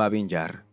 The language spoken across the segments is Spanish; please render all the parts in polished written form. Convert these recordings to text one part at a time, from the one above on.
Babin Yar.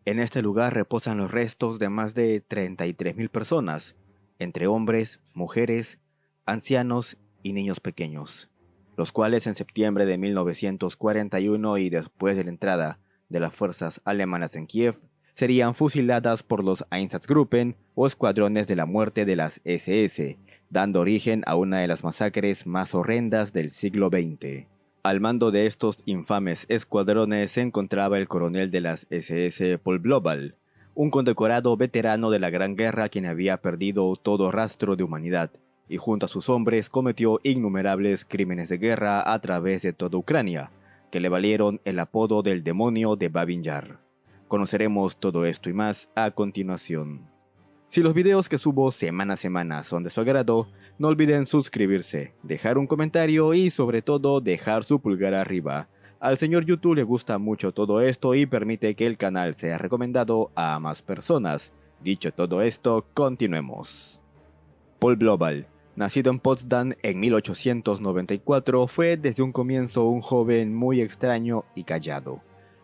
En este lugar reposan los restos de más de 33.000 personas, entre hombres, mujeres, ancianos y niños pequeños, los cuales en septiembre de 1941 y después de la entrada de las fuerzas alemanas en Kiev, serían fusiladas por los Einsatzgruppen o escuadrones de la muerte de las SS, dando origen a una de las masacres más horrendas del siglo XX. Al mando de estos infames escuadrones se encontraba el coronel de las SS Paul Blobel, un condecorado veterano de la Gran Guerra quien había perdido todo rastro de humanidad, y junto a sus hombres cometió innumerables crímenes de guerra a través de toda Ucrania, que le valieron el apodo del demonio de Babin Yar. Conoceremos todo esto y más a continuación. Si los videos que subo semana a semana son de su agrado, no olviden suscribirse, dejar un comentario y sobre todo dejar su pulgar arriba. Al señor YouTube le gusta mucho todo esto y permite que el canal sea recomendado a más personas. Dicho todo esto, continuemos. Paul Blobel, nacido en Potsdam en 1894, fue desde un comienzo un joven muy extraño y callado.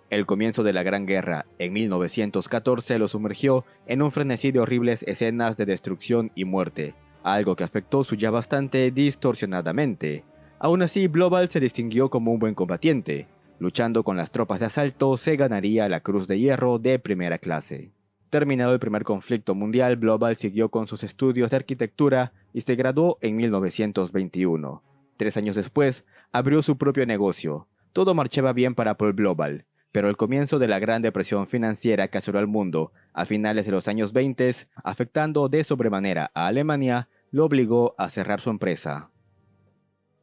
El comienzo de la Gran Guerra, en 1914, lo sumergió en un frenesí de horribles escenas de destrucción y muerte, algo que afectó su ya bastante distorsionadamente. Aún así, Blobel se distinguió como un buen combatiente. Luchando con las tropas de asalto, se ganaría la Cruz de Hierro de primera clase. Terminado el primer conflicto mundial, Blobel siguió con sus estudios de arquitectura y se graduó en 1921. 3 años después, abrió su propio negocio. Todo marchaba bien para Paul Blobel, pero el comienzo de la Gran Depresión financiera que asoló al mundo a finales de los años 20, afectando de sobremanera a Alemania, lo obligó a cerrar su empresa.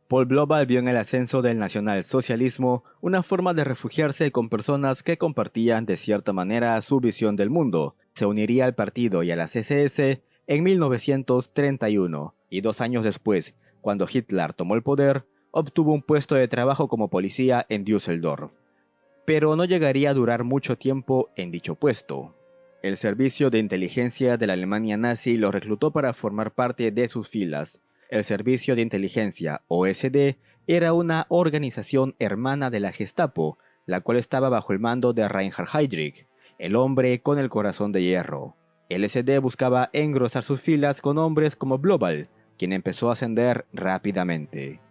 Paul Blobel vio en el ascenso del nacionalsocialismo una forma de refugiarse con personas que compartían de cierta manera su visión del mundo. Se uniría al partido y a las SS en 1931 y 2 años después, cuando Hitler tomó el poder, obtuvo un puesto de trabajo como policía en Düsseldorf. Pero no llegaría a durar mucho tiempo en dicho puesto. El servicio de inteligencia de la Alemania nazi lo reclutó para formar parte de sus filas. El Servicio de Inteligencia, OSD, era una organización hermana de la Gestapo, la cual estaba bajo el mando de Reinhard Heydrich, el hombre con el corazón de hierro. El SD buscaba engrosar sus filas con hombres como Blobel, quien empezó a ascender rápidamente.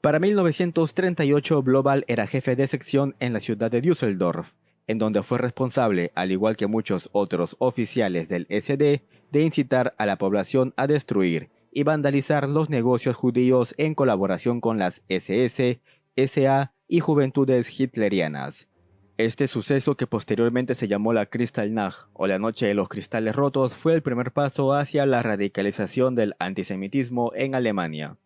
Para 1938, Blobel era jefe de sección en la ciudad de Düsseldorf, en donde fue responsable, al igual que muchos otros oficiales del SD, de incitar a la población a destruir y vandalizar los negocios judíos en colaboración con las SS, SA y Juventudes Hitlerianas. Este suceso, que posteriormente se llamó la Kristallnacht o la Noche de los Cristales Rotos, fue el primer paso hacia la radicalización del antisemitismo en Alemania.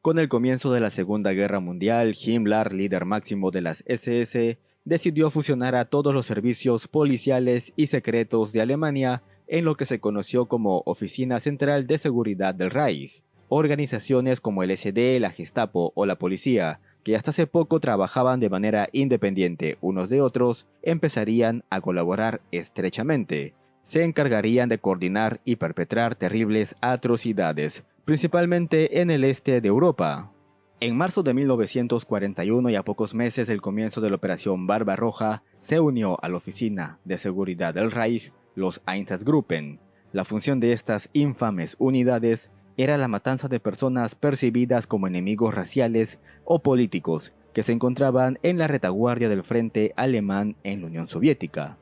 Con el comienzo de la Segunda Guerra Mundial, Himmler, líder máximo de las SS, decidió fusionar a todos los servicios policiales y secretos de Alemania en lo que se conoció como Oficina Central de Seguridad del Reich. Organizaciones como el SD, la Gestapo o la policía, que hasta hace poco trabajaban de manera independiente unos de otros, empezarían a colaborar estrechamente. Se encargarían de coordinar y perpetrar terribles atrocidades, principalmente en el este de Europa. En marzo de 1941 y a pocos meses del comienzo de la Operación Barbarroja, se unió a la Oficina de Seguridad del Reich los Einsatzgruppen. La función de estas infames unidades era la matanza de personas percibidas como enemigos raciales o políticos que se encontraban en la retaguardia del frente alemán en la Unión Soviética.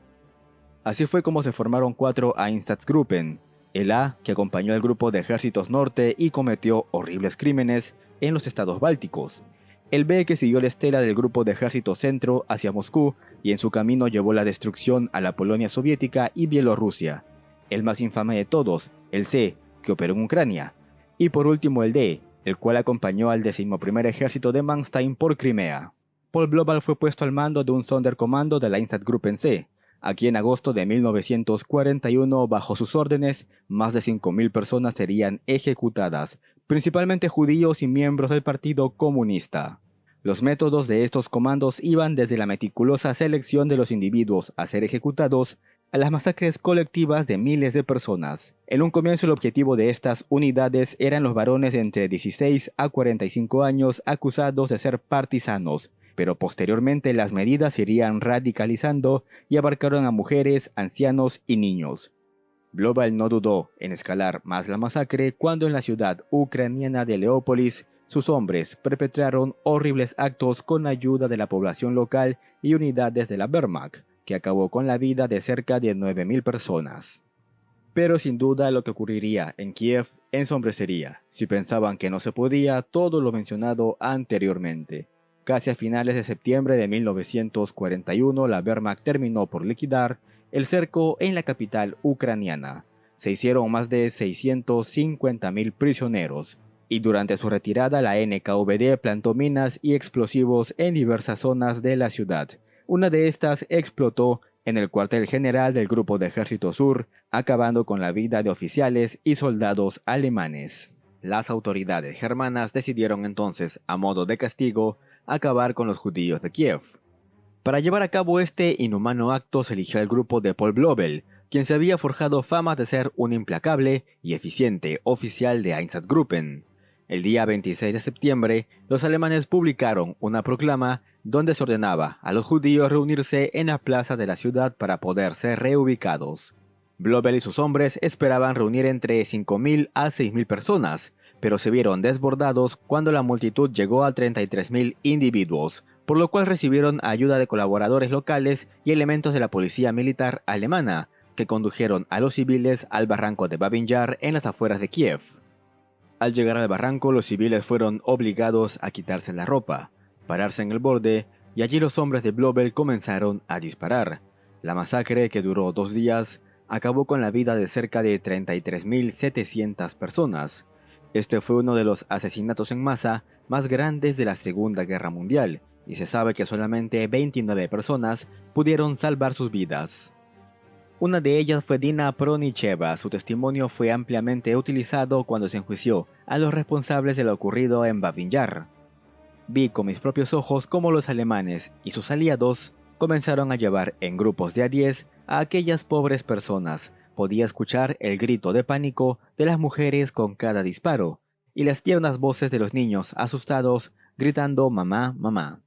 Así fue como se formaron 4 Einsatzgruppen: el A, que acompañó al grupo de ejércitos norte y cometió horribles crímenes en los estados bálticos; el B, que siguió la estela del grupo de ejército centro hacia Moscú y en su camino llevó la destrucción a la Polonia soviética y Bielorrusia; el más infame de todos, el C, que operó en Ucrania; y por último el D, el cual acompañó al 11º Ejército de Manstein por Crimea. Paul Blobel fue puesto al mando de un Sonderkommando de la Einsatzgruppen C. Aquí en agosto de 1941, bajo sus órdenes, más de 5.000 personas serían ejecutadas, principalmente judíos y miembros del Partido Comunista. Los métodos de estos comandos iban desde la meticulosa selección de los individuos a ser ejecutados a las masacres colectivas de miles de personas. En un comienzo, el objetivo de estas unidades eran los varones de entre 16 a 45 años acusados de ser partisanos, pero posteriormente las medidas se irían radicalizando y abarcaron a mujeres, ancianos y niños. Blobel no dudó en escalar más la masacre cuando en la ciudad ucraniana de Leópolis sus hombres perpetraron horribles actos con ayuda de la población local y unidades de la Wehrmacht, que acabó con la vida de cerca de 9.000 personas. Pero sin duda lo que ocurriría en Kiev ensombrecería si pensaban que no se podía todo lo mencionado anteriormente. Casi a finales de septiembre de 1941 la Wehrmacht terminó por liquidar el cerco en la capital ucraniana. Se hicieron más de 650.000 prisioneros y durante su retirada la NKVD plantó minas y explosivos en diversas zonas de la ciudad. Una de estas explotó en el cuartel general del Grupo de Ejército Sur, acabando con la vida de oficiales y soldados alemanes. Las autoridades germanas decidieron entonces, a modo de castigo, acabar con los judíos de Kiev. Para llevar a cabo este inhumano acto se eligió el grupo de Paul Blobel, quien se había forjado fama de ser un implacable y eficiente oficial de Einsatzgruppen. El día 26 de septiembre, los alemanes publicaron una proclama donde se ordenaba a los judíos reunirse en la plaza de la ciudad para poder ser reubicados. Blobel y sus hombres esperaban reunir entre 5.000 a 6.000 personas, pero se vieron desbordados cuando la multitud llegó a 33.000 individuos, por lo cual recibieron ayuda de colaboradores locales y elementos de la policía militar alemana, que condujeron a los civiles al barranco de Babin Yar en las afueras de Kiev. Al llegar al barranco, los civiles fueron obligados a quitarse la ropa, pararse en el borde, y allí los hombres de Blobel comenzaron a disparar. La masacre, que duró 2 días, acabó con la vida de cerca de 33.700 personas. Este fue uno de los asesinatos en masa más grandes de la Segunda Guerra Mundial, y se sabe que solamente 29 personas pudieron salvar sus vidas. Una de ellas fue Dina Pronicheva. Su testimonio fue ampliamente utilizado cuando se enjuició a los responsables de lo ocurrido en Babin Yar. Vi con mis propios ojos cómo los alemanes y sus aliados comenzaron a llevar en grupos de a 10 a aquellas pobres personas. Podía escuchar el grito de pánico de las mujeres con cada disparo y las tiernas voces de los niños asustados gritando «mamá, mamá».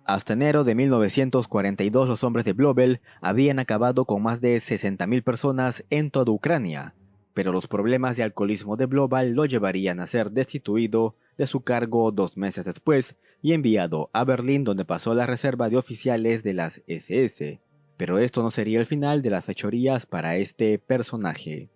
Hasta enero de 1942 los hombres de Blobel habían acabado con más de 60.000 personas en toda Ucrania, pero los problemas de alcoholismo de Blobel lo llevarían a ser destituido de su cargo 2 meses después y enviado a Berlín, donde pasó la reserva de oficiales de las SS. Pero esto no sería el final de las fechorías para este personaje.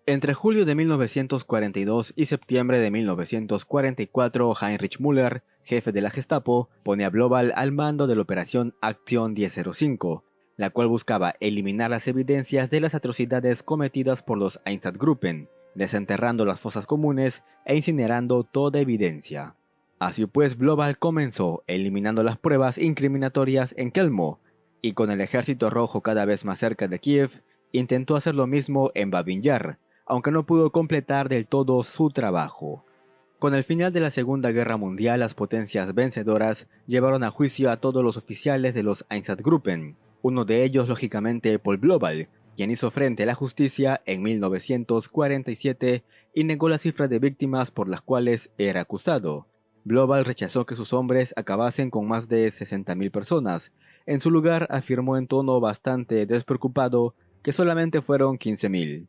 Entre julio de 1942 y septiembre de 1944, Heinrich Müller, jefe de la Gestapo, pone a Blobel al mando de la operación Aktion 1005, la cual buscaba eliminar las evidencias de las atrocidades cometidas por los Einsatzgruppen, desenterrando las fosas comunes e incinerando toda evidencia. Así pues, Blobel comenzó eliminando las pruebas incriminatorias en Kelmo, y con el ejército rojo cada vez más cerca de Kiev, intentó hacer lo mismo en Babin Yar, aunque no pudo completar del todo su trabajo. Con el final de la Segunda Guerra Mundial, las potencias vencedoras llevaron a juicio a todos los oficiales de los Einsatzgruppen, uno de ellos lógicamente Paul Blobel, quien hizo frente a la justicia en 1947 y negó la cifra de víctimas por las cuales era acusado. Blobel rechazó que sus hombres acabasen con más de 60.000 personas. En su lugar afirmó en tono bastante despreocupado que solamente fueron 15.000.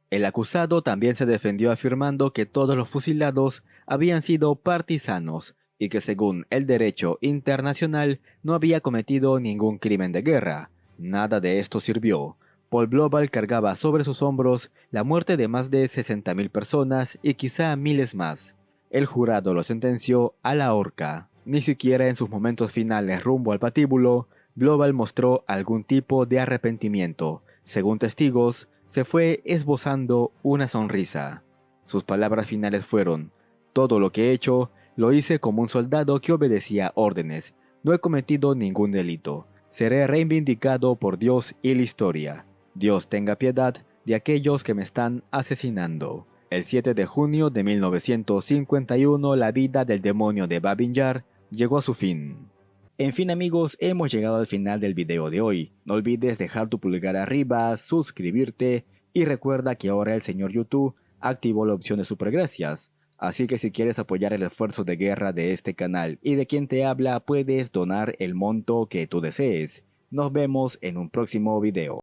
El acusado también se defendió afirmando que todos los fusilados habían sido partisanos y que según el derecho internacional no había cometido ningún crimen de guerra. Nada de esto sirvió. Paul Blobel cargaba sobre sus hombros la muerte de más de 60.000 personas y quizá miles más. El jurado lo sentenció a la horca. Ni siquiera en sus momentos finales rumbo al patíbulo, Blobel mostró algún tipo de arrepentimiento. Según testigos, se fue esbozando una sonrisa. Sus palabras finales fueron: «Todo lo que he hecho, lo hice como un soldado que obedecía órdenes. No he cometido ningún delito. Seré reivindicado por Dios y la historia. Dios tenga piedad de aquellos que me están asesinando». El 7 de junio de 1951, la vida del demonio de Babin Yar llegó a su fin. En fin amigos, hemos llegado al final del video de hoy. No olvides dejar tu pulgar arriba, suscribirte y recuerda que ahora el señor YouTube activó la opción de supergracias. Así que si quieres apoyar el esfuerzo de guerra de este canal y de quien te habla, puedes donar el monto que tú desees. Nos vemos en un próximo video.